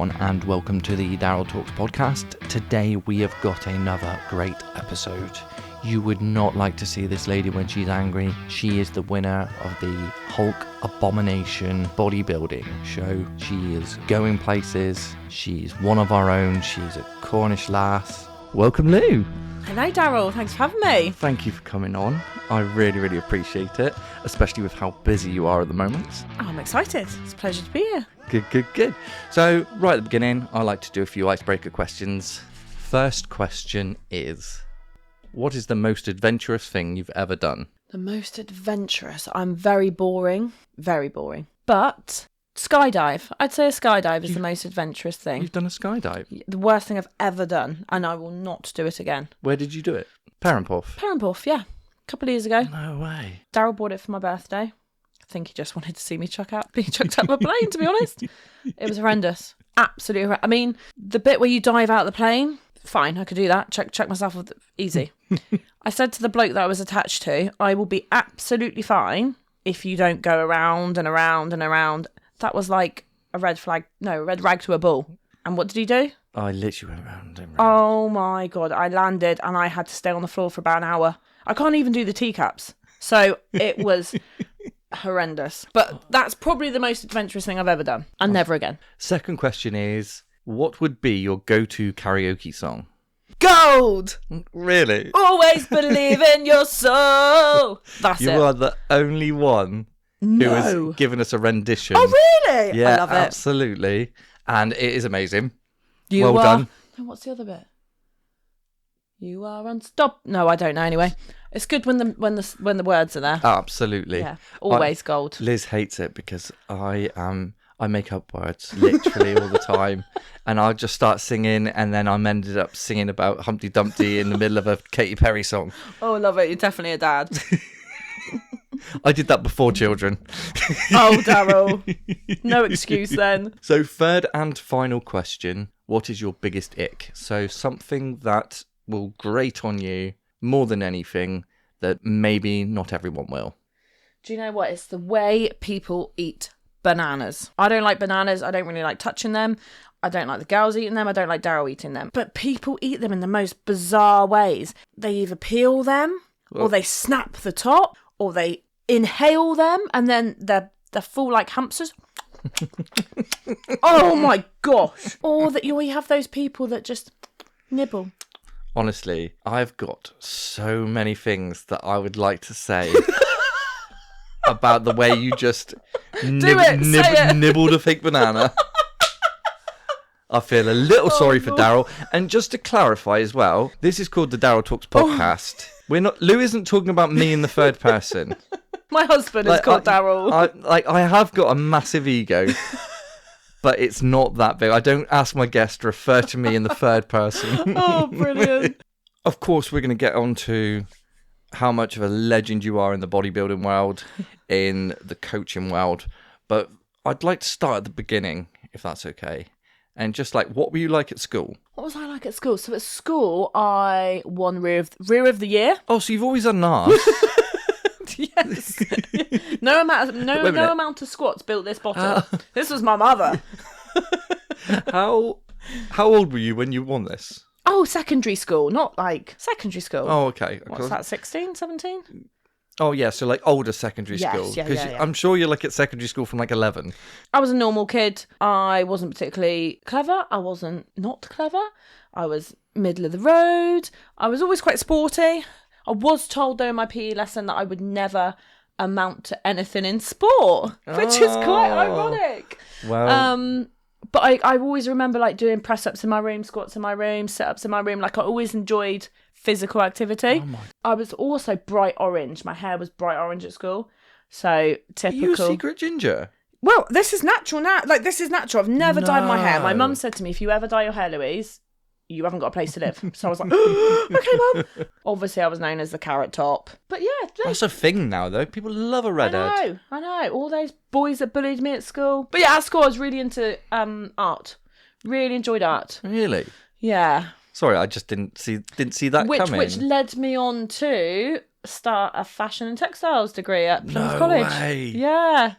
everyone, and welcome to the Daryl Talks podcast. Today we have got another great episode. You would not like to see this lady when she's angry. She is the winner of the Hulk Abomination bodybuilding show. She is going places. She's one of our own. She's a Cornish lass. Welcome, Lou. Hello, Daryl. Thanks for having me. Thank you for coming on. I really appreciate it, especially with how busy you are at the moment. Oh, I'm excited. It's a pleasure to be here. Good. So, right at the beginning, I like to do a few icebreaker questions. First question is, what is the most adventurous thing you've ever done? The most adventurous. I'm very boring. Very boring. But skydive. I'd say a skydive is the most adventurous thing. You've done a skydive? The worst thing I've ever done, and I will not do it again. Where did you do it? Perranporth? Perranporth, yeah. A couple of years ago. No way. Daryl bought it for my birthday. I think he just wanted to see me being chucked out of a plane, to be honest. It was horrendous. Absolutely horrendous. I mean, the bit where you dive out of the plane, fine, I could do that. Check myself with easy. I said to the bloke that I was attached to, I will be absolutely fine if you don't go around and around and around. That was like a red rag to a bull. And what did he do? I literally went round and round. Oh my God. I landed and I had to stay on the floor for about an hour. I can't even do the teacups. So it was horrendous. But that's probably the most adventurous thing I've ever done. And never again. Second question is, what would be your go-to karaoke song? Gold! Really? Always believe in your soul! That's it. You are the only one who has given us a rendition. Oh, really? Yeah, I love it. Absolutely. And it is amazing. You well done. No, what's the other bit? You are unstoppable. No, I don't know. Anyway, it's good when the words are there. Absolutely. Yeah, always gold. Liz hates it because I make up words literally all the time, and I'll just start singing, and then I'm ended up singing about Humpty Dumpty in the middle of a Katy Perry song. Oh, I love it. You're definitely a dad. I did that before children. Oh, Daryl. No excuse then. So, third and final question: what is your biggest ick? So, something that will grate on you more than anything that maybe not everyone will. Do you know what? It's the way people eat bananas. I don't like bananas. I don't really like touching them. I don't like the girls eating them. I don't like Daryl eating them. But people eat them in the most bizarre ways. They either peel them, or they snap the top, or they inhale them, and then they're full like hamsters. Oh my gosh. Or that you have those people that just nibble. Honestly, I've got so many things that I would like to say about the way you just nibbled a fake banana. I feel a little sorry for Daryl. And just to clarify as well, this is called the Daryl Talks podcast. Lou isn't talking about me in the third person. My husband is called Daryl. I have got a massive ego. But it's not that big. I don't ask my guests to refer to me in the third person. Oh, brilliant. Of course, we're going to get on to how much of a legend you are in the bodybuilding world, in the coaching world. But I'd like to start at the beginning, if that's okay. And just like, what were you like at school? What was I like at school? So at school, I won Rear of the Year. Oh, so you've always done arse. Yes. No amount of squats built this bottom. This was my mother. How old were you when you won this? Oh, secondary school, not like secondary school. Oh, okay. What's that, 16, 17? Oh, yeah, so like older secondary school. Yeah. Because I'm sure you're like at secondary school from like 11. I was a normal kid. I wasn't particularly clever. I wasn't not clever. I was middle of the road. I was always quite sporty. I was told, though, in my PE lesson that I would never amount to anything in sport, which is quite ironic. Well, but I always remember like doing press-ups in my room, squats in my room, sit-ups in my room. Like I always enjoyed physical activity. I was also bright orange. My hair was bright orange at school. So typical. Are you a secret ginger? Well, this is natural now. Like this is natural. I've never dyed my hair. My mum said to me, if you ever dye your hair, Louise, you haven't got a place to live. So I was like, okay, Mum. Obviously, I was known as the carrot top. But yeah. That's a thing now, though. People love a redhead. I know. All those boys that bullied me at school. But yeah, at school, I was really into art. Really enjoyed art. Really? Yeah. Sorry, I just didn't see that coming. Which led me on to start a fashion and textiles degree at Plymouth College. No way. Yeah.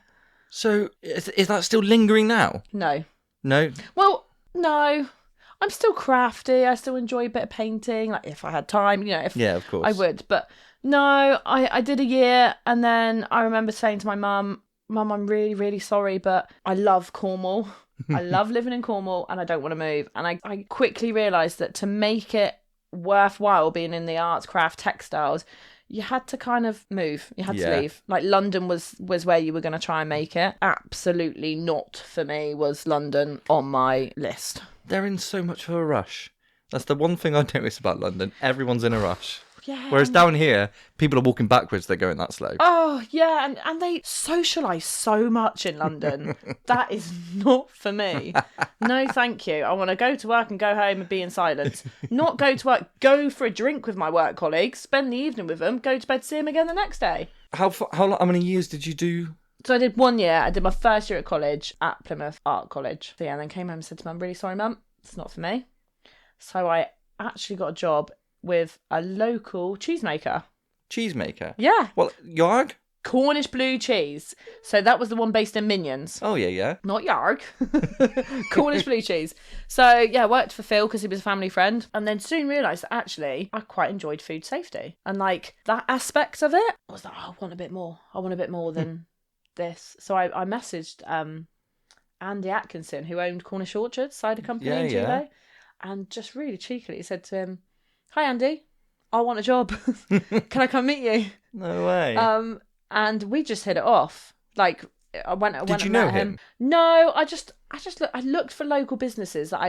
So, is that still lingering now? No. No? Well, No. I'm still crafty. I still enjoy a bit of painting. Like if I had time, if Yeah, of course. I would. But no, I did a year, and then I remember saying to my mum, I'm really, really sorry, but I love Cornwall. I love living in Cornwall, and I don't want to move. And I quickly realised that to make it worthwhile being in the arts, craft, textiles, you had to kind of move. You had to leave. Like London was where you were going to try and make it. Absolutely not for me was London on my list. They're in so much of a rush. That's the one thing I notice about London. Everyone's in a rush. Yeah. Whereas down here, people are walking backwards. They're going that slow. Oh, yeah. And they socialise so much in London. That is not for me. No, thank you. I want to go to work and go home and be in silence. Not go to work, go for a drink with my work colleagues, spend the evening with them, go to bed, see them again the next day. How many years did you do? So I did 1 year. I did my first year at college at Plymouth Art College. So yeah, and then came home and said to Mum, I'm really sorry, Mum. It's not for me. So I actually got a job with a local cheesemaker. Cheesemaker? Yeah. Well, Yarg? Cornish blue cheese. So that was the one based in Minions. Oh, yeah. Not Yarg. Cornish blue cheese. So yeah, worked for Phil because he was a family friend. And then soon realised that actually I quite enjoyed food safety. And like that aspect of it, I was like, I want a bit more. I want a bit more than this. So I messaged Andy Atkinson, who owned Cornish Orchards, cider company in Chile, and just really cheekily said to him, "Hi Andy, I want a job. Can I come meet you?" No way. And we just hit it off. Like I went Did you and know met him? No, I looked for local businesses that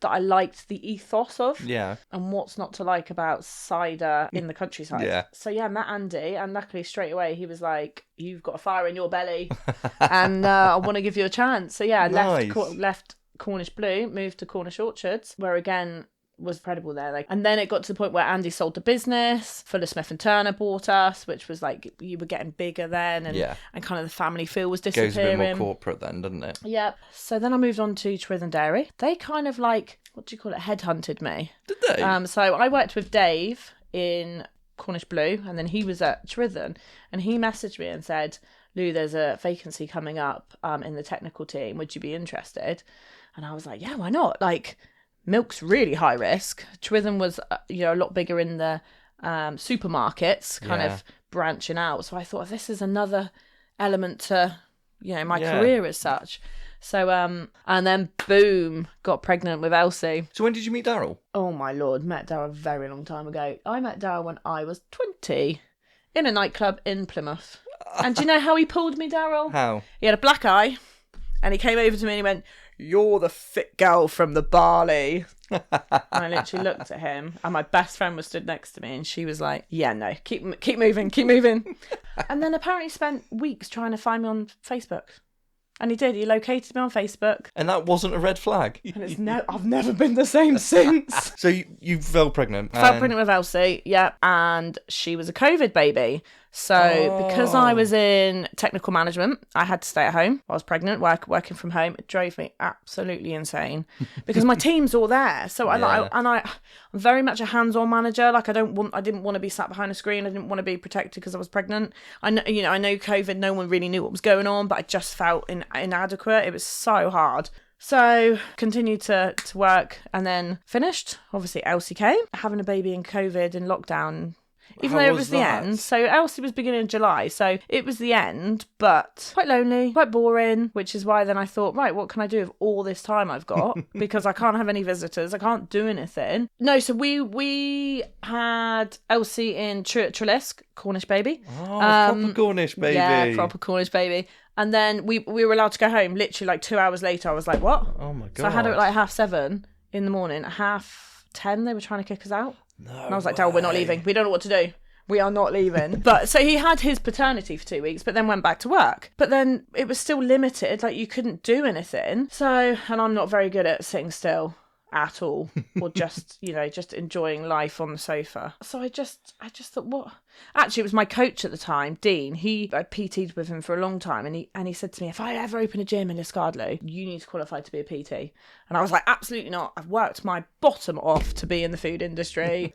I liked the ethos of. Yeah. And what's not to like about cider in the countryside. Yeah. So yeah, met Andy, and luckily straight away he was like, "You've got a fire in your belly, and I want to give you a chance." So yeah, Nice. left Cornish Blue, moved to Cornish Orchards, where again was incredible there. And then it got to the point where Andy sold the business. Fuller Smith and Turner bought us, which was like you were getting bigger then, and kind of the family feel was disappearing. Goes a bit more corporate then, doesn't it? Yep. So then I moved on to Trith and Dairy. They kind of like, what do you call it, headhunted me. Did they? So I worked with Dave in Cornish Blue, and then he was at Trithen, and he messaged me and said, "Lou, there's a vacancy coming up in the technical team. Would you be interested?" And I was like, "Yeah, why not?" Like, milk's really high risk. Trithen was, a lot bigger in the supermarkets, kind of branching out. So I thought, this is another element to, my career as such. So, and then boom, got pregnant with Elsie. So when did you meet Daryl? Oh my Lord, met Daryl a very long time ago. I met Daryl when I was 20 in a nightclub in Plymouth. And do you know how he pulled me, Daryl? How? He had a black eye, and he came over to me and he went, "You're the fit girl from the Barley." And I literally looked at him, and my best friend was stood next to me, and she was like, "Yeah, no, keep moving." And then apparently spent weeks trying to find me on Facebook. And he did. He located me on Facebook. And that wasn't a red flag. And I've never been the same since. So you fell pregnant. Fell pregnant with Elsie, yeah. And she was a COVID baby. So because I was in technical management, I had to stay at home. I was pregnant, working from home. It drove me absolutely insane because my team's all there. So I'm very much a hands-on manager. Like I didn't want to be sat behind a screen. I didn't want to be protected because I was pregnant. I know COVID, no one really knew what was going on, but I just felt inadequate. It was so hard. So continued to work, and then finished. Obviously Elsie came, having a baby in COVID and lockdown. Even though it was the end. So Elsie was beginning of July. So it was the end, but quite lonely, quite boring, which is why then I thought, right, what can I do with all this time I've got? Because I can't have any visitors. I can't do anything. No, so we had Elsie in Trelisk, Cornish baby. Oh, proper Cornish baby. Yeah, proper Cornish baby. And then we were allowed to go home. Literally like 2 hours later, I was like, what? Oh my God. So I had it at like 7:30 in the morning. At 10:30, they were trying to kick us out. No and I was like, Daryl, we're not leaving. We don't know what to do. We are not leaving. But so he had his paternity for 2 weeks, but then went back to work. But then it was still limited. Like you couldn't do anything. So, and I'm not very good at sitting still at all, or just, just enjoying life on the sofa. So I just thought, what? Actually, it was my coach at the time, Dean. I PT'd with him for a long time, and he said to me, if I ever open a gym in Liscardlow, you need to qualify to be a PT. And I was like, absolutely not. I've worked my bottom off to be in the food industry.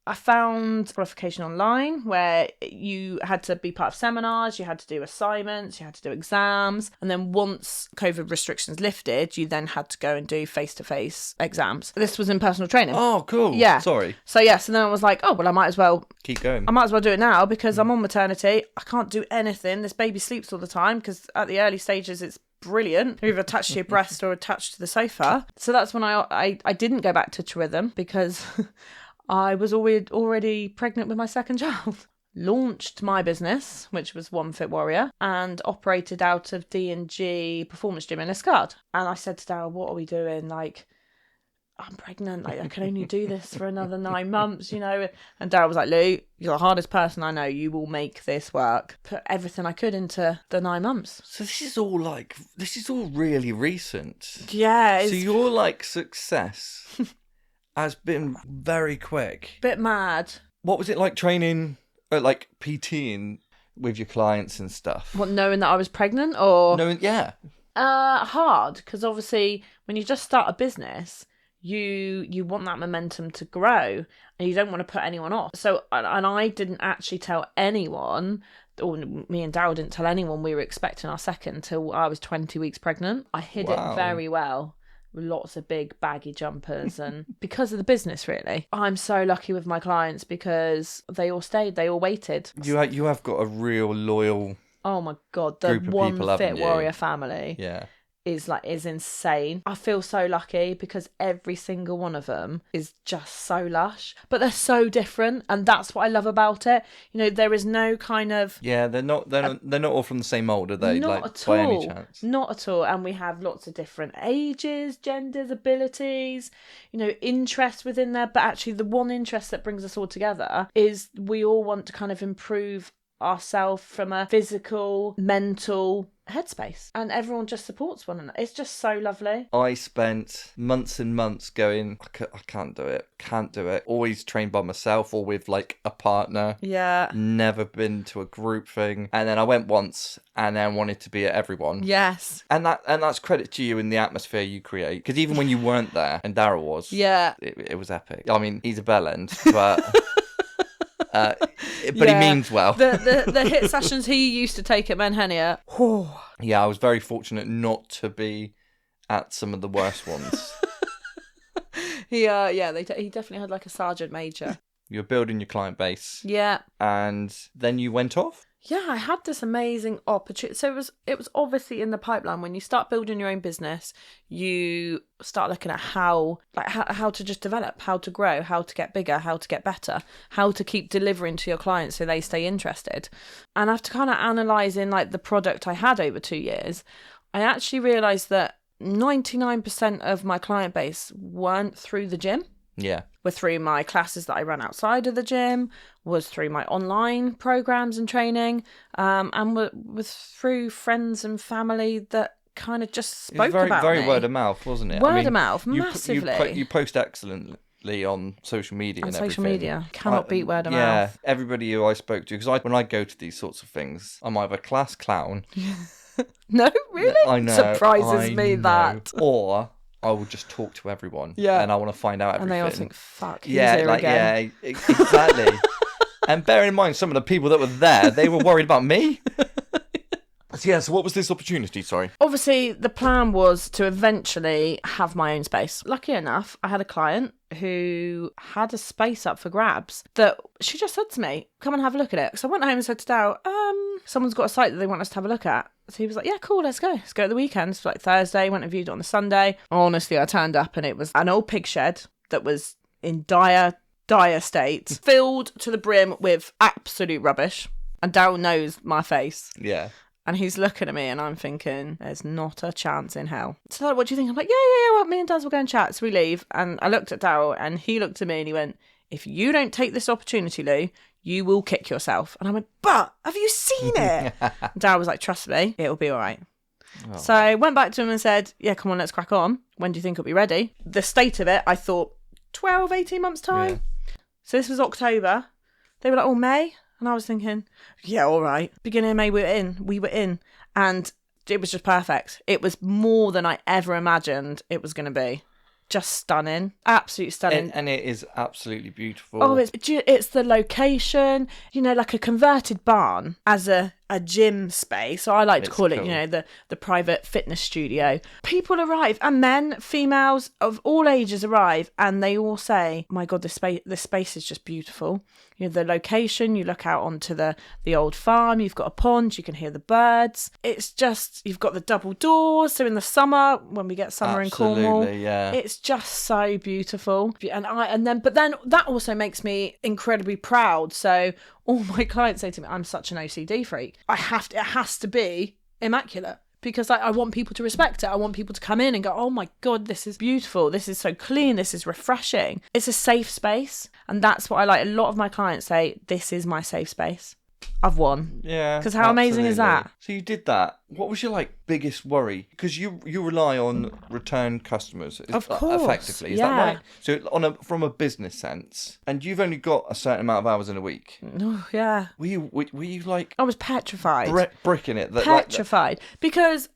I found qualification online where you had to be part of seminars, you had to do assignments, you had to do exams. And then once COVID restrictions lifted, you then had to go and do face-to-face exams. This was in personal training. Oh, cool. Yeah. Sorry. So yes, and then I was like, oh, well, I might as well do it now because I'm on maternity. I can't do anything. This baby sleeps all the time because at the early stages, it's brilliant. You're either attached to your breast or attached to the sofa. So that's when I didn't go back to rhythm because I was already pregnant with my second child. Launched my business, which was Onefitwarrior, and operated out of D&G Performance Gym in Escard. And I said to Daryl, what are we doing? Like, I'm pregnant. Like, I can only do this for another 9 months, you know? And Daryl was like, Lou, you're the hardest person I know. You will make this work. Put everything I could into the 9 months. So this is all really recent. Yeah. So your like success has been very quick. Bit mad. What was it like training, like PTing with your clients and stuff? What, knowing that I was pregnant or? Yeah. Hard, because obviously when you just start a business, you want that momentum to grow and you don't want to put anyone off. So, and I didn't actually tell anyone, or me and Daryl didn't tell anyone we were expecting our second till I was 20 weeks pregnant. I hid it very well. Lots of big baggy jumpers and because of the business, really. I'm so lucky with my clients because they all stayed, they all waited. You have got a real loyal oh my god, the Onefitwarrior family yeah is insane. I feel so lucky because every single one of them is just so lush, but they're so different, and that's what I love about it. You know, there is no kind of they're not all from the same mold, are they? Not like, at by all. any chance? Not at all. And we have lots of different ages, genders, abilities, you know, interests within there. But actually, the one interest that brings us all together is we all want to kind of improve ourselves from a physical, mental headspace, and everyone just supports one another. It's just so lovely. I spent months and months going, I can't do it. Always trained by myself or with like a partner. Yeah. Never been to a group thing. And then I went once and then wanted to be at everyone. Yes. And that's credit to you and the atmosphere you create. Because even when you weren't there, and Daryl was, it was epic. I mean, he's a bellend, but he means well. The hit sessions he used to take at Menhenia. Yeah, I was very fortunate not to be at some of the worst ones. He definitely had like a sergeant major. You were building your client base. Yeah. And then you went off? Yeah, I had this amazing opportunity. So it was obviously in the pipeline. When you start building your own business, you start looking at how to just develop, how to grow, how to get bigger, how to get better, how to keep delivering to your clients so they stay interested. And after kind of analysing like the product I had over 2 years, I actually realised that 99% of my client base weren't through the gym. Yeah. Were through my classes that I run outside of the gym, was through my online programs and training, and was through friends and family that kind of just spoke about me. Very word of mouth, wasn't it? Word of mouth, massively. You post excellently on social media and everything. Social media. Cannot beat word of mouth. Yeah, everybody who I spoke to, because when I go to these sorts of things, I'm either class clown. No, really? I know. Surprises me that. Or I will just talk to everyone. Yeah. And I want to find out everything. And they all think, fuck, he's here again. Yeah, exactly. And bearing in mind some of the people that were there, they were worried about me. So what was this opportunity, sorry? Obviously, the plan was to eventually have my own space. Lucky enough, I had a client who had a space up for grabs that she just said to me, come and have a look at it. So I went home and said to Dow, someone's got a site that they want us to have a look at. So he was like, yeah, cool, let's go. Let's go at the weekend. So like Thursday, went and viewed it on the Sunday. Honestly, I turned up and it was an old pig shed that was in dire state, filled to the brim with absolute rubbish. And Daryl knows my face. Yeah. And he's looking at me and I'm thinking, there's not a chance in hell. So like, what do you think? I'm like, yeah, well, me and Daz will go and chat. So we leave. And I looked at Daryl and he looked at me and he went, if you don't take this opportunity, Lou, you will kick yourself. And I went, but have you seen it? Daryl was like, trust me, it'll be all right. Oh. So I went back to him and said, yeah, come on, let's crack on. When do you think it'll be ready? The state of it, I thought 12, 18 months time. Yeah. So this was October. They were like, oh, May? And I was thinking, yeah, all right. Beginning of May, we were in. And it was just perfect. It was more than I ever imagined it was going to be. just stunning, absolutely stunning. And it is absolutely beautiful. Oh, it's the location, like a converted barn as a gym space. So I like to call it, the private fitness studio. People arrive, and men, females of all ages arrive, and they all say, "My God, this space is just beautiful." The location, you look out onto the old farm, you've got a pond, you can hear the birds. It's just, you've got the double doors. So in the summer, when we get summer in Cornwall, yeah. it's just so beautiful. But then that also makes me incredibly proud. So all my clients say to me, I'm such an OCD freak. It has to be immaculate. Because I want people to respect it. I want people to come in and go, oh my God, this is beautiful. This is so clean. This is refreshing. It's a safe space. And that's what I like. A lot of my clients say, this is my safe space. I've won. Yeah. Because how amazing is that? So you did that. What was your biggest worry? Because you rely on return customers. Of course. Effectively. Is that right? So from a business sense, and you've only got a certain amount of hours in a week. Oh, yeah. Were you I was petrified. Bricking it. Petrified. Because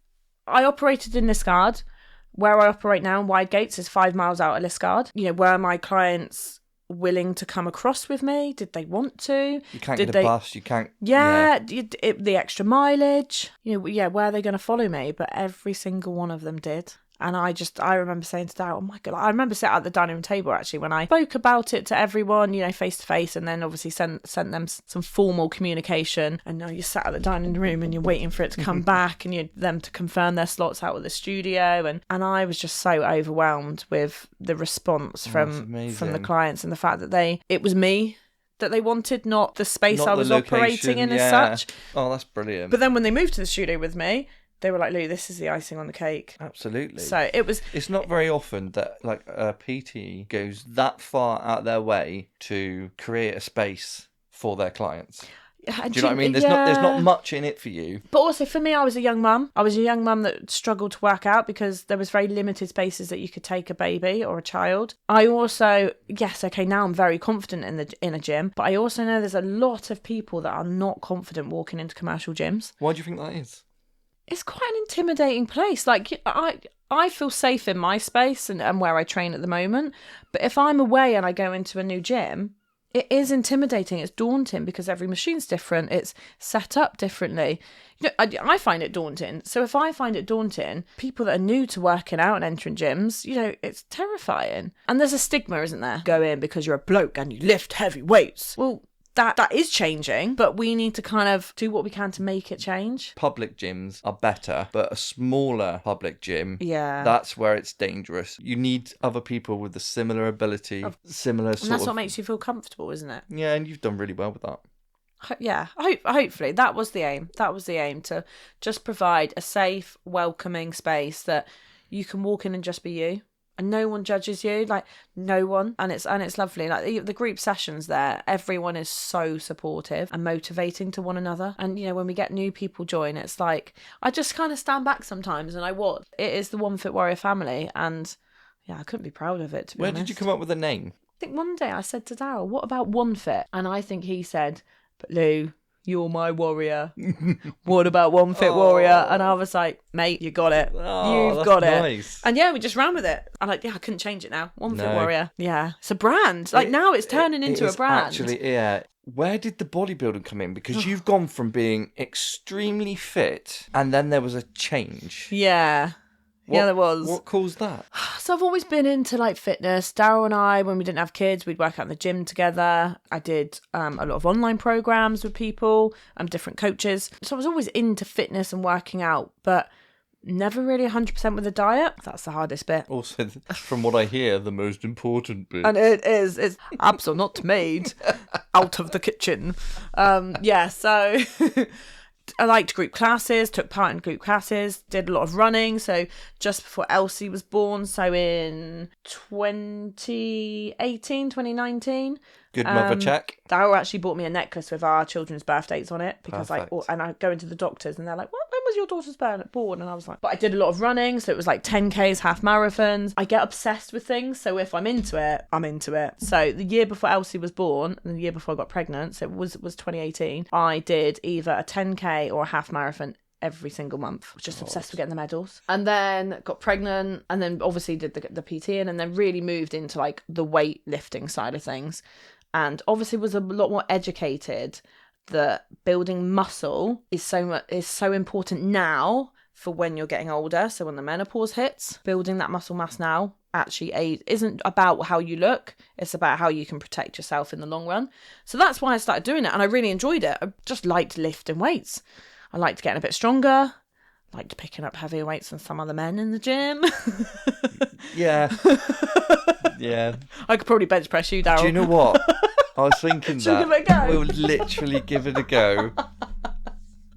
I operated in Liskeard. Where I operate now in Widegates is 5 miles out of Liskeard. Were my clients willing to come across with me? Did they want to? You can't get a bus. You can't. Yeah. The extra mileage. Where are they going to follow me? But every single one of them did. And I remember saying to Dad, oh my God, I remember sitting at the dining room table actually when I spoke about it to everyone, face to face, and then obviously sent them some formal communication. And now you sat at the dining room and you're waiting for it to come back and them to confirm their slots out of the studio. And I was just so overwhelmed with the response from the clients and the fact that it was me that they wanted, not the space I was operating in as such. Oh, that's brilliant. But then when they moved to the studio with me, they were like, Lou, this is the icing on the cake. Absolutely. So it's not very often that a PT goes that far out their way to create a space for their clients. Do you know what I mean? There's not much in it for you. But also for me, I was a young mum. I was a young mum that struggled to work out because there was very limited spaces that you could take a baby or a child. I also, now I'm very confident in a gym, but I also know there's a lot of people that are not confident walking into commercial gyms. Why do you think that is? It's quite an intimidating place. I feel safe in my space and where I train at the moment. But if I'm away and I go into a new gym, it is intimidating. It's daunting because every machine's different. It's set up differently. I find it daunting. So if I find it daunting, people that are new to working out and entering gyms, it's terrifying. And there's a stigma, isn't there? Go in because you're a bloke and you lift heavy weights. Well, that is changing, but we need to kind of do what we can to make it change. Public gyms are better, but a smaller public gym, that's where it's dangerous. You need other people with a similar ability, similar sort of... And that's what makes you feel comfortable, isn't it? Yeah, and you've done really well with that. Yeah, hopefully. That was the aim. To just provide a safe, welcoming space that you can walk in and just be you. And no one judges you, no one, and it's lovely. The group sessions there, everyone is so supportive and motivating to one another. And when we get new people join, it's I just kind of stand back sometimes, and it is the Onefitwarrior family, and I couldn't be proud of it. To be honest. Where did you come up with the name? I think one day I said to Daryl, "What about Onefit?" And I think he said, "But Lou, you're my warrior. What about Onefitwarrior?" And I was like, mate, you got it. You've got it. Nice. And we just ran with it. I'm I couldn't change it now. Onefitwarrior. No. Yeah. It's a brand. Now it's turning into a brand. Actually, yeah. Where did the bodybuilding come in? Because you've gone from being extremely fit and then there was a change. Yeah. There was. What caused that? So I've always been into fitness. Daryl and I, when we didn't have kids, we'd work out in the gym together. I did a lot of online programs with people, different coaches. So I was always into fitness and working out, but never really 100% with the diet. That's the hardest bit. Also, from what I hear, the most important bit. And it's absolutely not made out of the kitchen. So... I liked group classes, took part in group classes, did a lot of running. So just before Elsie was born, so in 2019. Good mother check. Daryl actually bought me a necklace with our children's birthdates on it because I go into the doctors and they're like, when was your daughter's born? And I was like, but I did a lot of running. So it was 10Ks, half marathons. I get obsessed with things. So if I'm into it, I'm into it. So the year before Elsie was born and the year before I got pregnant, so it was 2018, I did either a 10K or a half marathon every single month. Just obsessed with getting the medals. And then got pregnant, and then obviously did the PT, and then really moved into like the weightlifting side of things. And obviously was a lot more educated that building muscle is so important now for when you're getting older. So when the menopause hits, building that muscle mass now actually isn't about how you look. It's about how you can protect yourself in the long run. So that's why I started doing it, and I really enjoyed it. I just liked lifting weights. I liked getting a bit stronger. I liked picking up heavier weights than some other men in the gym. Yeah. Yeah. I could probably bench press you, Daryl. Do you know what? I was thinking Should we give it a go? we'll literally give it a go.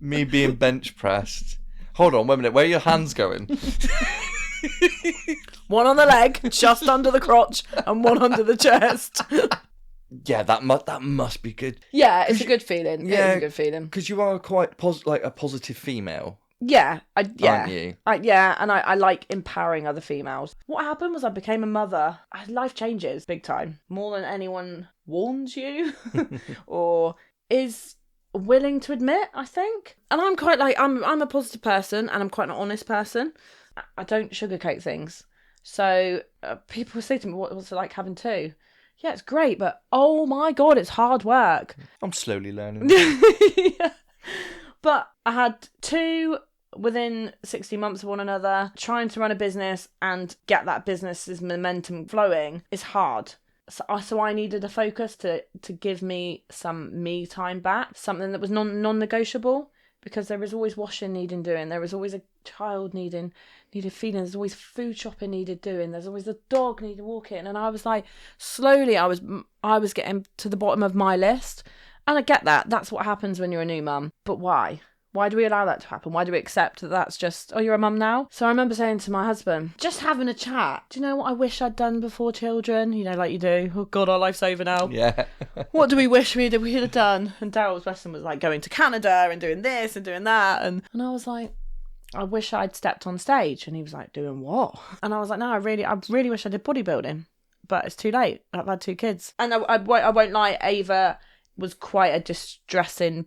Me being bench pressed. Hold on, wait a minute. Where are your hands going? One on the leg, just under the crotch, and one under the chest. Yeah, that must be good. Yeah, it's a good feeling. Yeah, it's a good feeling. Because you are quite like a positive female. Yeah, Aren't you? And I like empowering other females. What happened was I became a mother. Life changes big time. More than anyone warns you or is willing to admit, I think. And I'm quite like, I'm a positive person, and I'm quite an honest person. I don't sugarcoat things. So people say to me, what's it like having two? Yeah, it's great, but oh my God, it's hard work. I'm slowly learning. Yeah. But I had two within 16 months of one another. Trying to run a business and get that business's momentum flowing is hard. So I needed a focus to give me some me time back, something that was non-negotiable, because there was always washing needing doing. There was always a child needed feeding. There's always food shopping needed doing. There's always a dog needed walking. And I was like, slowly I was getting to the bottom of my list. And I get that. That's what happens when you're a new mum. But why? Why do we allow that to happen? Why do we accept that that's just, oh, you're a mum now? So I remember saying to my husband, just having a chat. Do you know what I wish I'd done before children? You know, like you do. Oh, God, our life's over now. Yeah. What do we wish we'd have done? And Daryl's lesson was like going to Canada and doing this and doing that. And I was like, I wish I'd stepped on stage. And he was like, doing what? And I was like, no, I really wish I did bodybuilding. But it's too late. I've had two kids. And I won't lie, Ava was quite a distressing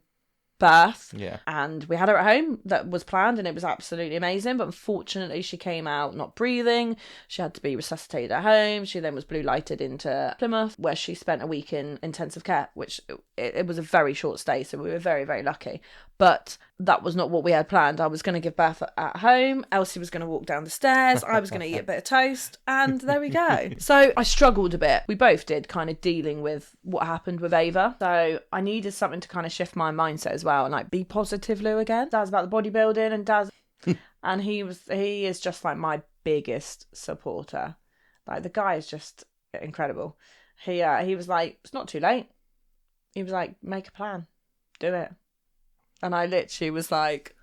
birth. Yeah. And we had her at home. That was planned, and it was absolutely amazing. But unfortunately, she came out not breathing. She had to be resuscitated at home. She then was blue lighted into Plymouth, where she spent a week in intensive care, which it was a very short stay. So we were very, very lucky. But that was not what we had planned. I was going to give birth at home. Elsie was going to walk down the stairs. I was going to eat a bit of toast. And there we go. So I struggled a bit. We both did, kind of dealing with what happened with Ava. So I needed something to kind of shift my mindset as well and like be positive, Lou, again. Dad's about the bodybuilding, and Dad's and he is just like my biggest supporter. Like, the guy is just incredible. He was like, it's not too late. He was like, make a plan, do it. And I literally was like,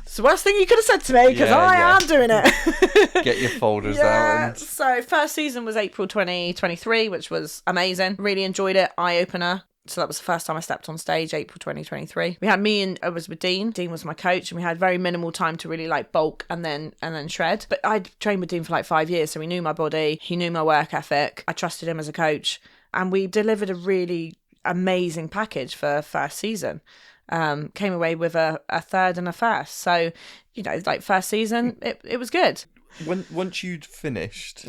it's the worst thing you could have said to me, because I am doing it. Get your folders out. So first season was April 2023, which was amazing. Really enjoyed it. Eye-opener. So that was the first time I stepped on stage, April 2023. We had me, and I was with Dean. Dean was my coach, and we had very minimal time to really like bulk and then shred. But I'd trained with Dean for like 5 years, so he knew my body. He knew my work ethic. I trusted him as a coach, and we delivered a really amazing package for first season. Came away with a third and a first. So, you know, like first season, it was good. Once you'd finished,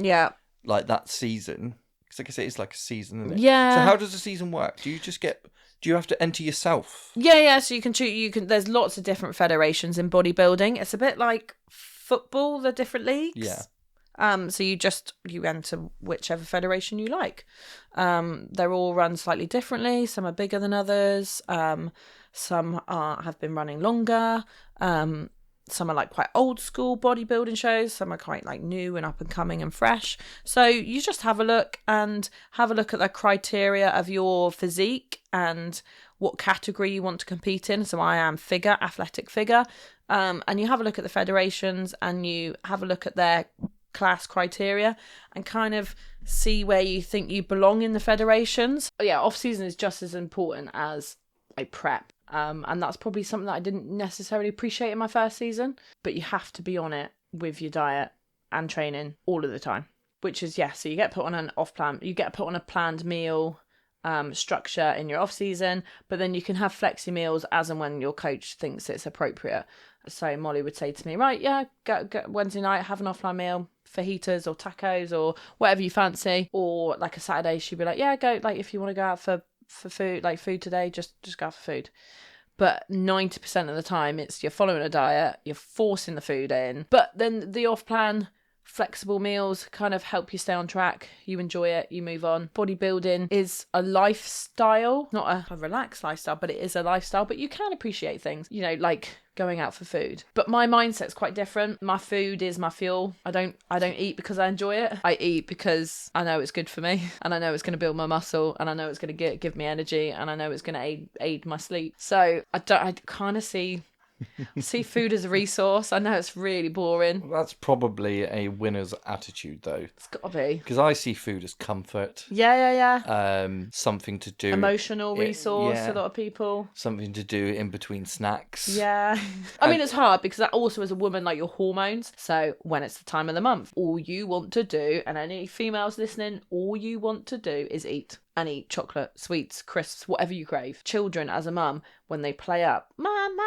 like that season, because like I say, it's like a season, isn't it? Yeah. So how does the season work? Do you have to enter yourself? Yeah. So you can choose. There's lots of different federations in bodybuilding. It's a bit like football, the different leagues. Yeah. So you enter whichever federation you like. They're all run slightly differently. Some are bigger than others. Some have been running longer. Some are like quite old school bodybuilding shows. Some are quite like new and up and coming and fresh. So you just have a look at the criteria of your physique and what category you want to compete in. So I am athletic figure. And you have a look at the federations, and you have a look at their class criteria and kind of see where you think you belong in the federations. Off season is just as important as a prep. And that's probably something that I didn't necessarily appreciate in my first season, but you have to be on it with your diet and training all of the time, which is, so you get put on an off plan, you get put on a planned meal structure in your off season, but then you can have flexi meals as and when your coach thinks it's appropriate. So Molly would say to me, right, yeah, go Wednesday night, have an offline meal, fajitas or tacos or whatever you fancy. Or like a Saturday, she'd be like, yeah, go, like if you want to go out for food, like food today, just go out for food. But 90% of the time, it's you're following a diet, you're forcing the food in. But then the off-plan flexible meals kind of help you stay on track. You enjoy it, you move on. Bodybuilding is a lifestyle, not a relaxed lifestyle, but it is a lifestyle. But you can appreciate things, you know, like going out for food. But my mindset's quite different. My food is my fuel. I don't eat because I enjoy it. I eat because I know it's good for me, and I know it's going to build my muscle, and I know it's going to give me energy, and I know it's going to aid my sleep. So I kind of see food as a resource. I know it's really boring. That's probably a winner's attitude, though. It's got to be. Because I see food as comfort. Yeah. Something to do. Emotional resource, a lot of people. Something to do in between snacks. Yeah. I mean, it's hard because that also, as a woman, like your hormones. So when it's the time of the month, all you want to do, and any females listening, all you want to do is eat. And eat chocolate, sweets, crisps, whatever you crave. Children, as a mum, when they play up, mum,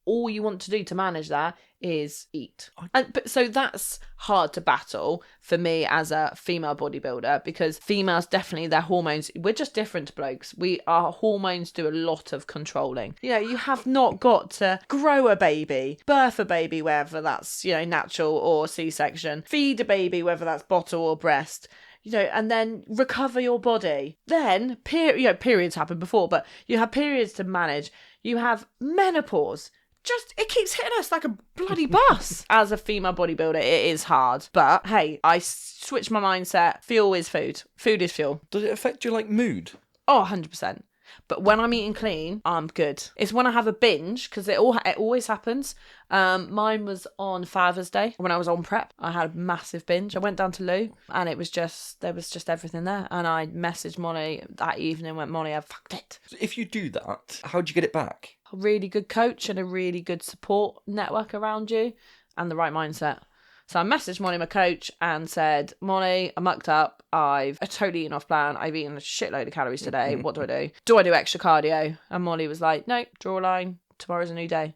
all you want to do to manage that is eat. But so that's hard to battle for me as a female bodybuilder, because females, definitely their hormones, we're just different to blokes. Our hormones do a lot of controlling. You know, you have not got to grow a baby, birth a baby, whether that's, you know, natural or C-section, feed a baby, whether that's bottle or breast, you know, and then recover your body. Then, periods happen before, but you have periods to manage. You have menopause. It keeps hitting us like a bloody bus. As a female bodybuilder, it is hard. But hey, I switched my mindset. Fuel is food. Food is fuel. Does it affect your, like, mood? Oh, 100%. But when I'm eating clean, I'm good. It's when I have a binge, because it always happens. Mine was on Father's Day when I was on prep. I had a massive binge. I went down to Lou, and there was just everything there. And I messaged Molly that evening, went, Molly, I've fucked it. So if you do that, how do you get it back? A really good coach and a really good support network around you, and the right mindset. So I messaged Molly, my coach, and said, Molly, I mucked up. I've totally eaten off plan. I've eaten a shitload of calories today. What do I do? Do I do extra cardio? And Molly was like, no, draw a line. Tomorrow's a new day.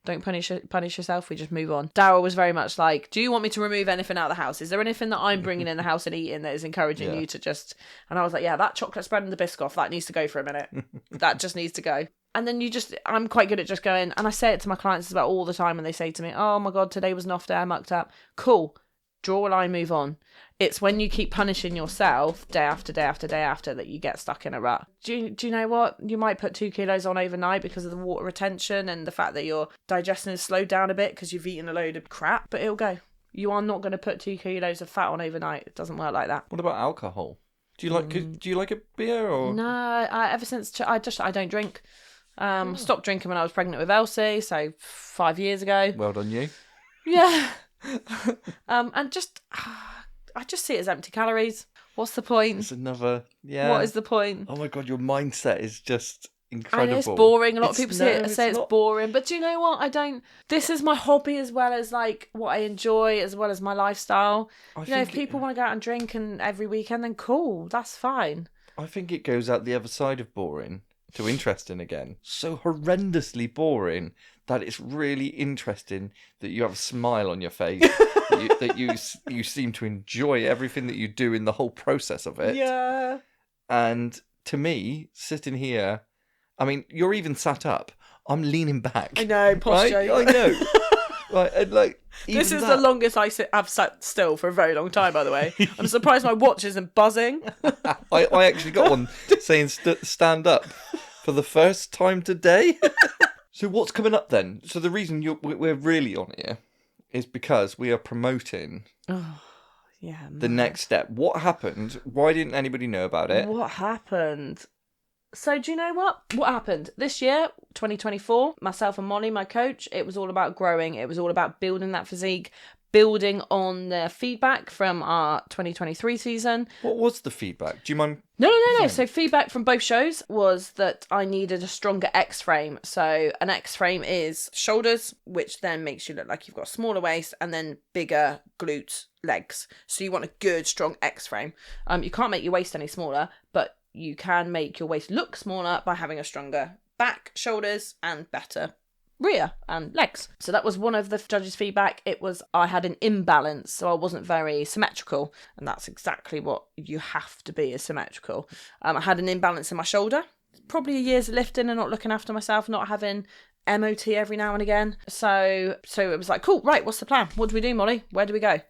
Don't punish yourself. We just move on. Daryl was very much like, do you want me to remove anything out of the house? Is there anything that I'm bringing in the house and eating that is encouraging you to just... And I was like, yeah, that chocolate spread and the Biscoff, that needs to go for a minute. That just needs to go. And then I'm quite good at just going, and I say it to my clients about all the time when they say to me, oh my God, today was an off day, I mucked up. Cool. Draw a line, move on. It's when you keep punishing yourself day after day after day after that you get stuck in a rut. Do you know what? You might put 2 kilos on overnight because of the water retention and the fact that your digestion has slowed down a bit because you've eaten a load of crap, but it'll go. You are not going to put 2 kilos of fat on overnight. It doesn't work like that. What about alcohol? Do you like a beer or? No, ever since I don't drink. Stopped drinking when I was pregnant with Elsie, so 5 years ago. Well done, you. Yeah. And just, I just see it as empty calories. What's the point? It's another, yeah. What is the point? Oh my God, your mindset is just incredible. And it's boring. A lot of people say it's boring, but do you know what? This is my hobby as well as like what I enjoy, as well as my lifestyle. If people want to go out and drink and every weekend, then cool, that's fine. I think it goes out the other side of boring to interesting again. So horrendously boring that it's really interesting that you have a smile on your face, that you seem to enjoy everything that you do in the whole process of it. Yeah. And to me, sitting here, I mean, you're even sat up. I'm leaning back. I know, posture. Right? I know. Right, and like, this is the longest I've sat still for a very long time, by the way. I'm surprised my watch isn't buzzing. I actually got one saying stand up for the first time today. So what's coming up then? So the reason we're really on here is because we are promoting the next step. What happened? Why didn't anybody know about it? What happened? So do you know what happened? This year, 2024, myself and Molly, my coach, it was all about growing. It was all about building that physique, building on the feedback from our 2023 season. What was the feedback? Do you mind? No. So feedback from both shows was that I needed a stronger X-frame. So an X-frame is shoulders, which then makes you look like you've got a smaller waist, and then bigger glutes, legs. So you want a good, strong X-frame. You can't make your waist any smaller, but you can make your waist look smaller by having a stronger back, shoulders, and better rear and legs. So that was one of the judges' feedback. It was I had an imbalance, so I wasn't very symmetrical, and that's exactly what you have to be, is symmetrical. I had an imbalance in my shoulder, probably a year's lifting and not looking after myself, not having MOT every now and again. So it was like, cool, right, what's the plan? What do we do, Molly? Where do we go?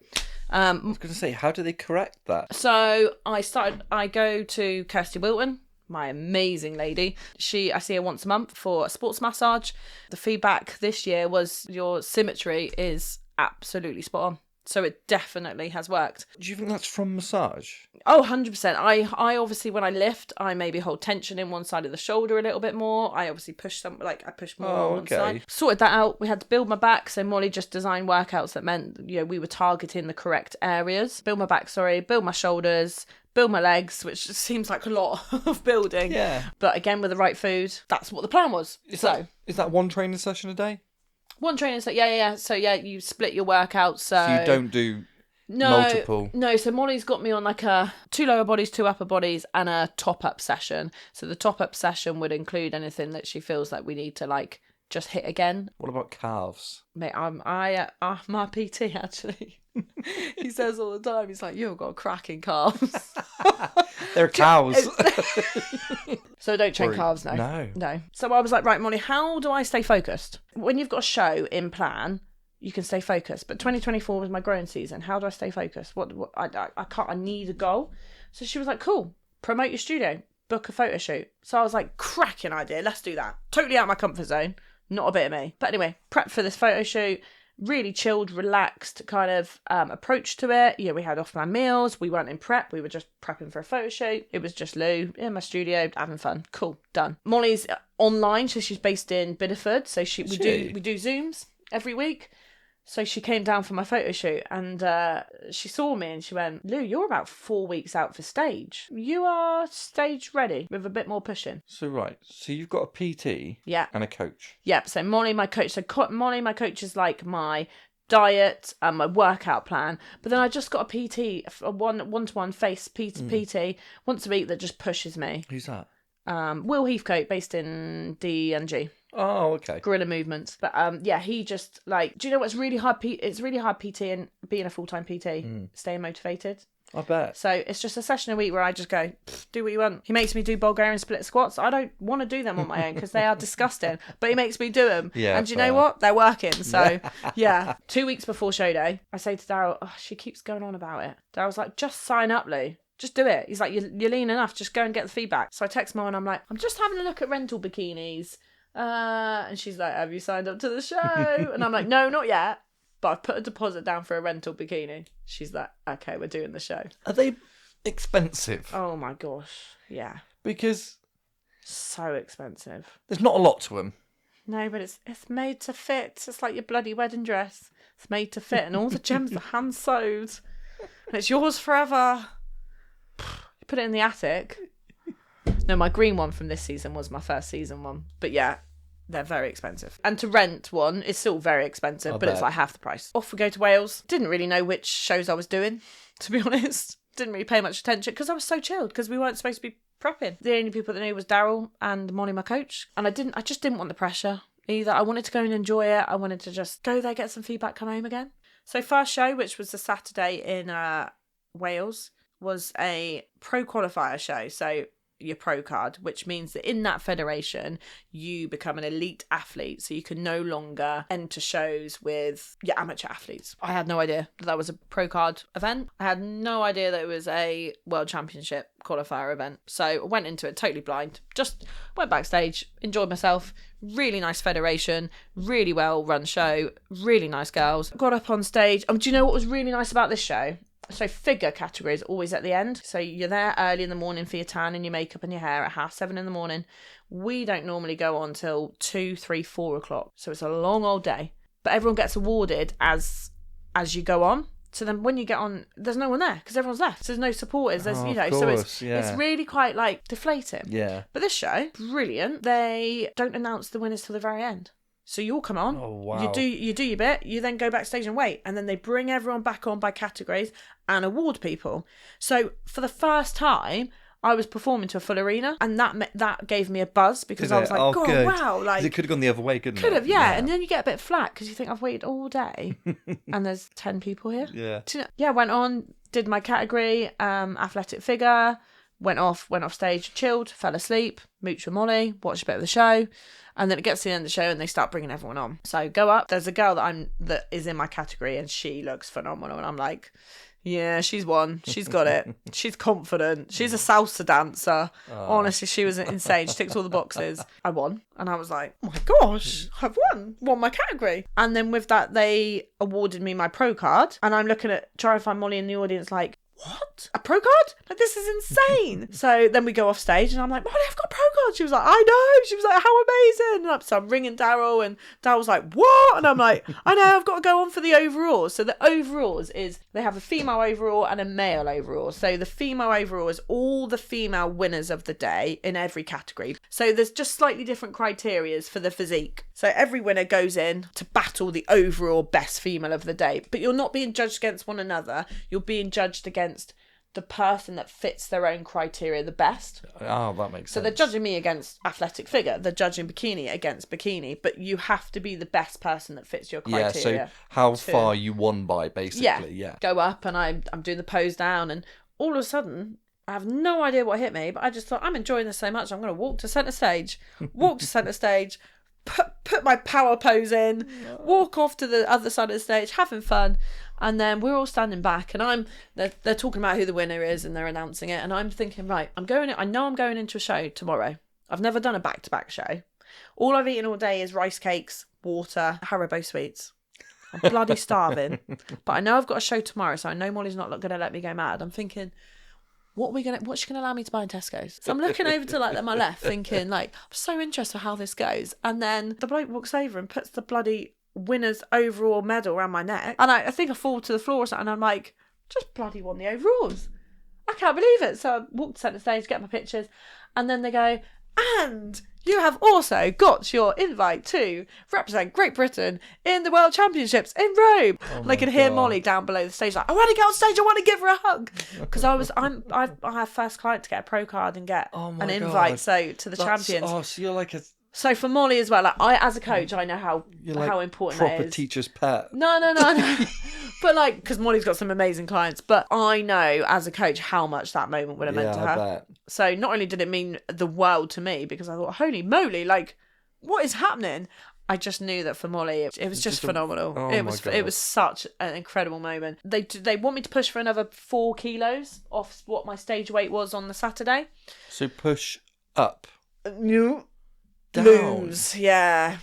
I was going to say, how do they correct that? So I go to Kirsty Wilton, my amazing lady. I see her once a month for a sports massage. The feedback this year was your symmetry is absolutely spot on. So it definitely has worked. Do you think that's from massage? Oh, 100%. I obviously, when I lift, I maybe hold tension in one side of the shoulder a little bit more. I obviously push I push more on one side. Sorted that out. We had to build my back. So Molly just designed workouts that meant, we were targeting the correct areas. Build my back, build my shoulders, build my legs, which just seems like a lot of building. Yeah. But again, with the right food, that's what the plan was. Is that one training session a day? One training session, yeah. So you split your workouts. So you don't do multiple? No, so Molly's got me on like a 2 lower bodies, 2 upper bodies, and a top-up session. So the top-up session would include anything that she feels like we need to like just hit again. What about calves? Mate, my PT actually. He says all the time, he's like, you've got cracking calves. They're cows. So don't train calves, no. No. So I was like, right, Molly, how do I stay focused? When you've got a show in plan, you can stay focused. But 2024 was my growing season. How do I stay focused? I need a goal. So she was like, cool, promote your studio, book a photo shoot. So I was like, cracking idea, let's do that. Totally out of my comfort zone. Not a bit of me. But anyway, prep for this photo shoot. Really chilled, relaxed kind of approach to it. We had off-plan meals. We weren't in prep. We were just prepping for a photo shoot. It was just Lou in my studio having fun. Cool, done. Molly's online, so she's based in Bideford. So we do Zooms every week. So she came down for my photo shoot and she saw me and she went, Lou, you're about 4 weeks out for stage. You are stage ready with a bit more pushing. So you've got a PT and a coach. Yeah, so Molly, my coach. So Molly, my coach is like my diet and my workout plan. But then I just got a PT, a one-to-one face PT once a week that just pushes me. Who's that? Will Heathcote, based in D&G. Oh, okay. Gorilla Movements. But he just like, do you know what's really hard? It's really hard PT and being a full-time PT, staying motivated. I bet. So it's just a session a week where I just go, do what you want. He makes me do Bulgarian split squats. I don't want to do them on my own because they are disgusting, but he makes me do them. Yeah, and do you know what? They're working. So yeah. 2 weeks before show day, I say to Daryl, she keeps going on about it. Daryl's like, just sign up, Lou. Just do it. He's like, you're lean enough. Just go and get the feedback. So I text Mum and I'm like, I'm just having a look at rental bikinis. And she's like, have you signed up to the show? And I'm like, no, not yet. But I've put a deposit down for a rental bikini. She's like, okay, we're doing the show. Are they expensive? Oh my gosh. Yeah. Because so expensive. There's not a lot to them. No, but it's made to fit. It's like your bloody wedding dress. It's made to fit and all the gems are hand sewed. And it's yours forever. You put it in the attic. No, my green one from this season was my first season one. But yeah, they're very expensive. And to rent one is still very expensive, but it's like half the price. Off we go to Wales. Didn't really know which shows I was doing, to be honest. Didn't really pay much attention because I was so chilled because we weren't supposed to be prepping. The only people that knew was Daryl and Molly, my coach. And I just didn't want the pressure either. I wanted to go and enjoy it. I wanted to just go there, get some feedback, come home again. So first show, which was the Saturday in Wales, was a pro qualifier show. So your pro card, which means that in that federation you become an elite athlete, so you can no longer enter shows with your amateur athletes. I had no idea that was a pro card event. I had no idea that it was a world championship qualifier event, so I went into it totally blind. Just went backstage, enjoyed myself. Really nice federation, really well run show, really nice girls. Got up on stage. Do you know what was really nice about this show? So figure category is always at the end. So you're there early in the morning for your tan and your makeup and your hair at 7:30 in the morning. We don't normally go on till 2, 3, 4 o'clock. So it's a long old day. But everyone gets awarded as you go on. So then when you get on, there's no one there because everyone's left. So there's no supporters. There's so it's really quite like deflating. Yeah. But this show, brilliant. They don't announce the winners till the very end. So you all come on, you do your bit, you then go backstage and wait, and then they bring everyone back on by categories and award people. So for the first time, I was performing to a full arena, and that gave me a buzz because I was like, God, good. wow. Like, it could have gone the other way, couldn't it? Could have, yeah. And then you get a bit flat because you think, I've waited all day and there's 10 people here. Yeah. Yeah, went on, did my category, athletic figure, went off stage, chilled, fell asleep, mooched with Molly, watched a bit of the show. And then it gets to the end of the show and they start bringing everyone on. So go up. There's a girl that is in my category and she looks phenomenal. And I'm like, yeah, she's won. She's got it. She's confident. She's a salsa dancer. Oh. Honestly, she was insane. She ticks all the boxes. I won. And I was like, oh my gosh, I've won my category. And then with that, they awarded me my pro card. And I'm looking at trying to find Molly in the audience like, what? A pro card? Like, this is insane. So then we go off stage and I'm like, Molly, I've got a pro card. She was like, I know. She was like, how amazing. So I'm ringing Daryl and Daryl was like, what? And I'm like, I know, I've got to go on for the overalls. So the overalls is, they have a female overall and a male overall. So the female overall is all the female winners of the day in every category. So there's just slightly different criterias for the physique. So every winner goes in to battle the overall best female of the day. But you're not being judged against one another. You're being judged against the person that fits their own criteria the best. Oh, that makes sense. So they're judging me against athletic figure. They're judging bikini against bikini. But you have to be the best person that fits your criteria. Yeah, so how far you won by, basically. Yeah. Go up and I'm doing the pose down and all of a sudden, I have no idea what hit me, but I just thought, I'm enjoying this so much, I'm going to walk to centre stage. Put my power pose in, walk off to the other side of the stage, having fun. And then we're all standing back and they're talking about who the winner is and they're announcing it. And I'm thinking, right, I know I'm going into a show tomorrow. I've never done a back-to-back show. All I've eaten all day is rice cakes, water, Haribo sweets. I'm bloody starving. But I know I've got a show tomorrow, so I know Molly's not going to let me go mad. I'm thinking, what's she going to allow me to buy in Tesco's? So I'm looking over to like my left thinking like, I'm so interested in how this goes. And then the bloke walks over and puts the bloody winner's overall medal around my neck. And I think I fall to the floor or something. And I'm like, just bloody won the overalls. I can't believe it. So I walked to centre stage, get my pictures. And then they go, and you have also got your invite to represent Great Britain in the World Championships in Rome. Oh, and I can hear Molly down below the stage like, I want to get on stage, I want to give her a hug. Because I have first client to get a pro card and get an invite to the champions. Oh, so you're like a... So for Molly as well, like I as a coach, I know how important that is. Proper teacher's pet. No. But like, because Molly's got some amazing clients, but I know as a coach how much that moment would have meant to her. I bet. So not only did it mean the world to me, because I thought, holy moly, like, what is happening? I just knew that for Molly, it was just phenomenal. It was such an incredible moment. They want me to push for another 4 kilos off what my stage weight was on the Saturday. So push up. No. Lose, yeah.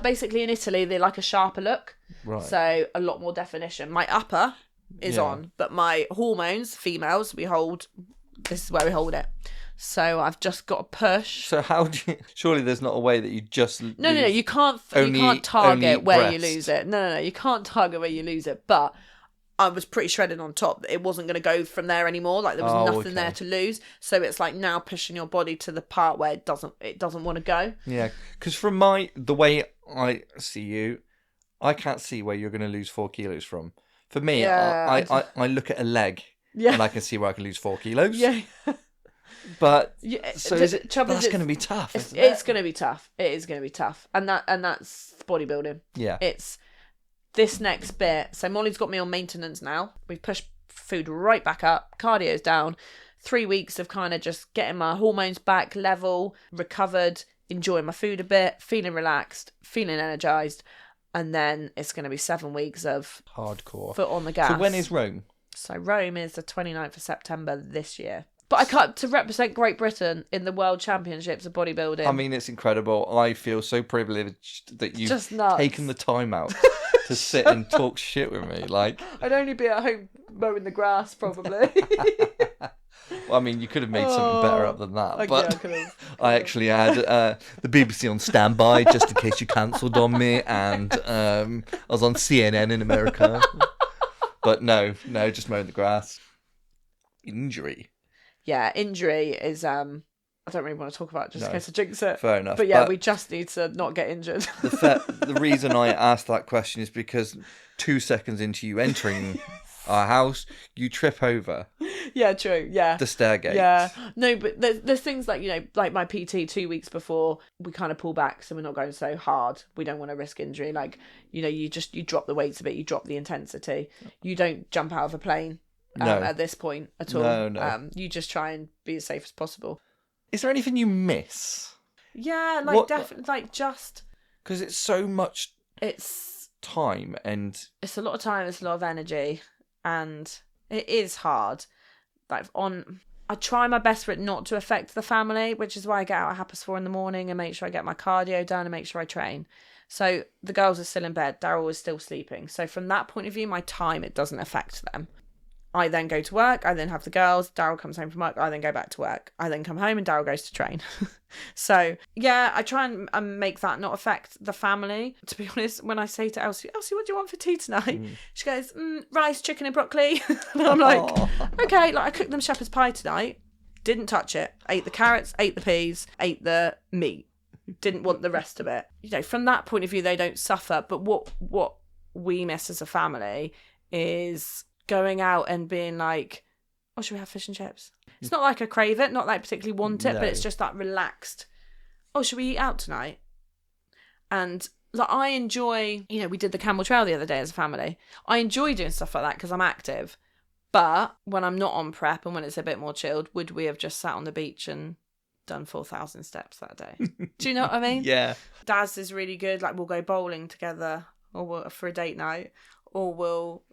Basically in Italy they like a sharper look, right? So a lot more definition. My upper is on, but my hormones, females, this is where we hold it. So I've just got to push. So how do you? Surely there's not a way that you just no. You can't target where you lose it. No. You can't target where you lose it, but. I was pretty shredded on top. It wasn't going to go from there anymore. Like there was nothing there to lose. So it's like now pushing your body to the part where it doesn't want to go. Yeah, because from the way I see you, I can't see where you're going to lose 4 kilos from. For me, I look at a leg and I can see where I can lose 4 kilos. Yeah. But so that's going to be tough. It's going to be tough. It is going to be tough, and that's bodybuilding. Yeah. It's. This next bit, so Molly's got me on maintenance now. We've pushed food right back up, cardio's down. 3 weeks of kind of just getting my hormones back level, recovered, enjoying my food a bit, feeling relaxed, feeling energised. And then it's going to be 7 weeks of hardcore foot on the gas. So when is Rome? So Rome is the 29th of September this year. But I can't, to represent Great Britain in the World Championships of bodybuilding. I mean, it's incredible. I feel so privileged that you've taken the time out to sit and talk shit with me. Like, I'd only be at home mowing the grass, probably. Well, I mean, you could have made something better up than that. But I actually had the BBC on standby just in case you cancelled on me, and I was on CNN in America. But no, just mowing the grass. Injury. Yeah, injury is, I don't really want to talk about it just in case I jinx it. Fair enough. But yeah, we just need to not get injured. The reason I asked that question is because 2 seconds into you entering our house, you trip over Yeah, true. Yeah. the stairgate. Yeah. No, but there's things like, like my PT 2 weeks before, we kind of pull back so we're not going so hard. We don't want to risk injury. Like, you drop the weights a bit, you drop the intensity. You don't jump out of a plane at this point at all. No. You just try and be as safe as possible. Is there anything you miss? Yeah, like definitely, like just... Because it's so much It's time and... It's a lot of time, it's a lot of energy, and it is hard. Like I try my best for it not to affect the family, which is why I get out at 4:30 in the morning and make sure I get my cardio done and make sure I train. So the girls are still in bed, Daryl is still sleeping. So from that point of view, my time, it doesn't affect them. I then go to work, I then have the girls, Daryl comes home from work, I then go back to work. I then come home and Daryl goes to train. So, yeah, I try and make that not affect the family. To be honest, when I say to Elsie, what do you want for tea tonight? She goes, rice, chicken and broccoli. And I'm like, okay, like I cooked them shepherd's pie tonight, didn't touch it, ate the carrots, ate the peas, ate the meat, didn't want the rest of it. From that point of view, they don't suffer. But what we miss as a family is... going out and being like, oh, should we have fish and chips? It's not like I crave it, not like particularly want it, but it's just that relaxed, oh, should we eat out tonight? And like I enjoy, we did the Camel Trail the other day as a family. I enjoy doing stuff like that because I'm active. But when I'm not on prep and when it's a bit more chilled, would we have just sat on the beach and done 4,000 steps that day? Do you know what I mean? Yeah. Daz is really good. Like we'll go bowling together for a date night, or we'll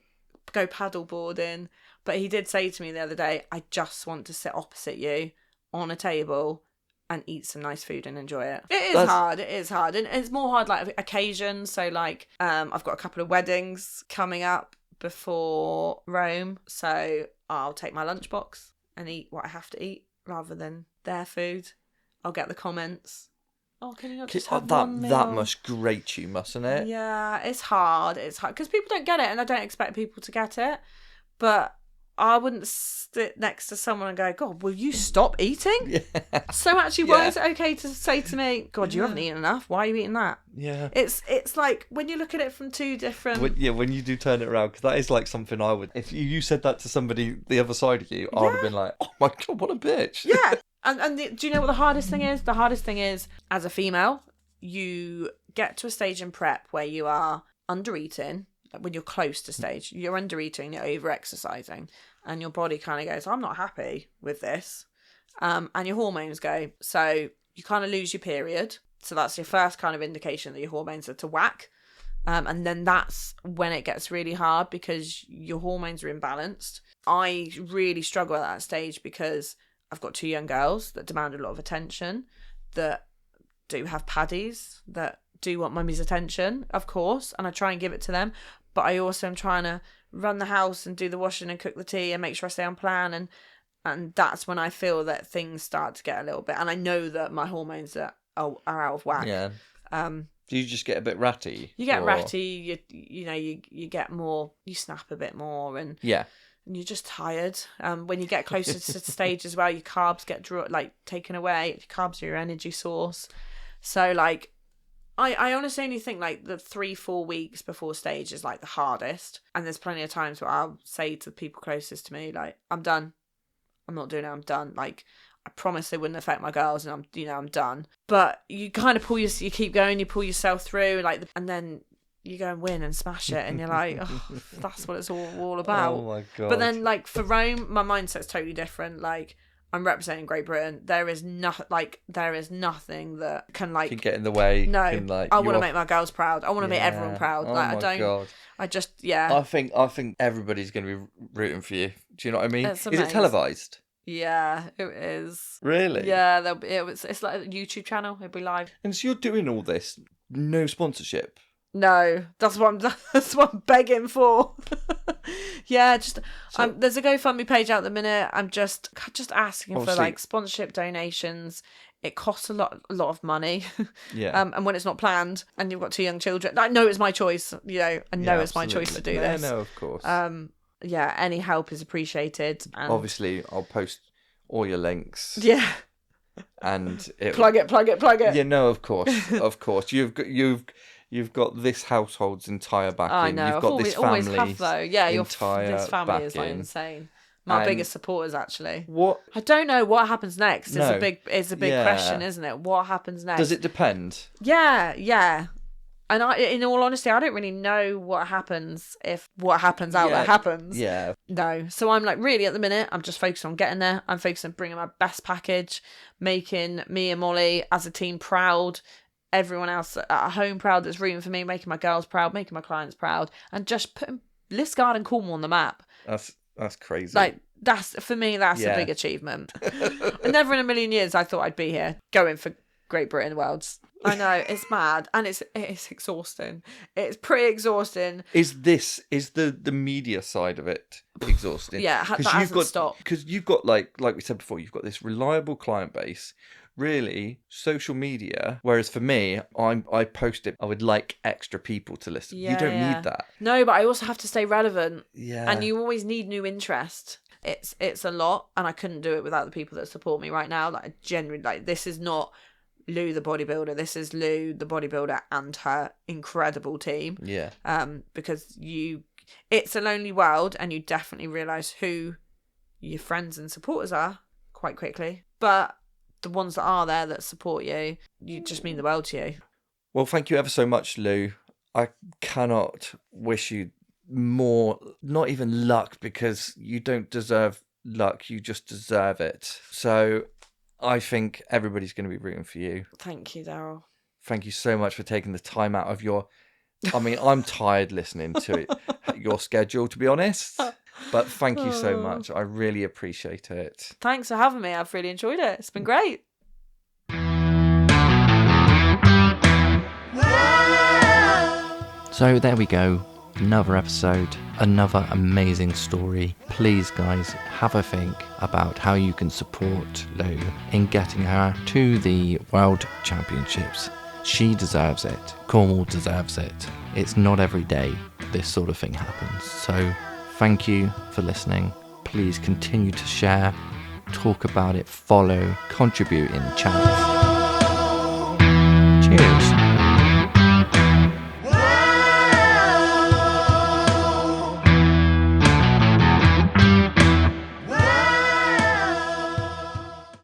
go paddle boarding. But he did say to me the other day, I just want to sit opposite you on a table and eat some nice food and enjoy it. It is hard and it's more hard like occasions. So like I've got a couple of weddings coming up before Rome, so I'll take my lunchbox and eat what I have to eat rather than their food. I'll get the comments, oh, can you not just have one meal? That must grate you, mustn't it? Yeah, it's hard because people don't get it, and I don't expect people to get it. But I wouldn't sit next to someone and go, God, will you stop eating? Yeah. So actually, why is it okay to say to me, God, you haven't eaten enough, why are you eating that? Yeah. It's like when you look at it from two different... when you do turn it around, because that is like something I would... If you said that to somebody the other side of you, I would have been like, oh my God, what a bitch. Yeah. Do you know what the hardest thing is? The hardest thing is, as a female, you get to a stage in prep where you are under-eating. When you're close to stage, you're under-eating, you're over-exercising, and your body kind of goes, I'm not happy with this. And your hormones go. So you kind of lose your period. So that's your first kind of indication that your hormones are to whack. And then that's when it gets really hard because your hormones are imbalanced. I really struggle at that stage because I've got 2 young girls that demand a lot of attention, that do have paddies, that do want mummy's attention, of course, and I try and give it to them. But I also am trying to run the house and do the washing and cook the tea and make sure I stay on plan. And that's when I feel that things start to get a little bit. And I know that my hormones are out of whack. Yeah. Do you just get a bit ratty? You get ratty. You get more. You snap a bit more, and yeah. And you're just tired. When you get closer to the stage as well, your carbs get taken away. Your carbs are your energy source. So like, I honestly only think like the 3-4 weeks before stage is like the hardest. And there's plenty of times where I'll say to the people closest to me, like, I'm done. I'm not doing it. I'm done. Like, I promised it wouldn't affect my girls, and I'm done. But you kind of you keep going, you pull yourself through, and then you go and win and smash it, and you're like, oh, that's what it's all about. Oh my God. But then like for Rome, my mindset's totally different. Like, I'm representing Great Britain. There is nothing that can get in the way. No, I want to make my girls proud. I want to make everyone proud. Oh like my God. I just, yeah. I think everybody's going to be rooting for you. Do you know what I mean? Is it televised? Yeah, it is. Really? Yeah, it's like a YouTube channel. It'll be live. And so you're doing all this, no sponsorship? No, that's what I'm begging for. Yeah, just there's a GoFundMe page out at the minute. I'm just asking for like sponsorship, donations. It costs a lot of money. Yeah. And when it's not planned, and you've got 2 young children, I know it's my choice. I know it's my choice to do this. No, of course. Yeah, any help is appreciated. And obviously, I'll post all your links. Yeah. And plug it. Yeah, no, of course, of course. You've got this household's entire backing. I know. You've got this always family's have though. Yeah, entire this family is like backing. insane. My And biggest supporters, actually. What? I don't know what happens next. No. It's a big question, isn't it? What happens next? Does it depend? Yeah. And in all honesty, I don't really know what happens if what happens out there happens. Yeah. No. So I'm like, really, at the minute, I'm just focused on getting there. I'm focused on bringing my best package, making me and Molly as a team proud, everyone else at home proud that's rooting for me, making my girls proud, making my clients proud, and just putting Liskeard and Cornwall on the map. That's crazy. Like, for me, that's a big achievement. Never in a million years I thought I'd be here going for Great Britain Worlds. I know, it's mad, and it's exhausting. It's pretty exhausting. Is the media side of it exhausting? Yeah, that hasn't stopped. Because you've got, like we said before, you've got this reliable client base. Really, social media. Whereas for me, I post it. I would like extra people to listen. You don't need that. No, but I also have to stay relevant. Yeah. And you always need new interest. It's a lot, and I couldn't do it without the people that support me right now. Like, genuinely, like, this is not Lou the bodybuilder. This is Lou the bodybuilder and her incredible team. Yeah. Because it's a lonely world, and you definitely realise who your friends and supporters are quite quickly. But the ones that are there that support you just mean the world to you. Well, thank you ever so much, Lou. I cannot wish you more, not even luck, because you don't deserve luck. You just deserve it. So I think everybody's going to be rooting for you. Thank you, Daryl. Thank you so much for taking the time out of your... I mean, I'm tired listening to it, your schedule, to be honest. But thank you so much. I really appreciate it. Thanks for having me. I've really enjoyed it. It's been great. So there we go. Another episode. Another amazing story. Please, guys, have a think about how you can support Lou in getting her to the World Championships. She deserves it. Cornwall deserves it. It's not every day this sort of thing happens. So thank you for listening. Please continue to share, talk about it, follow, contribute in the chat.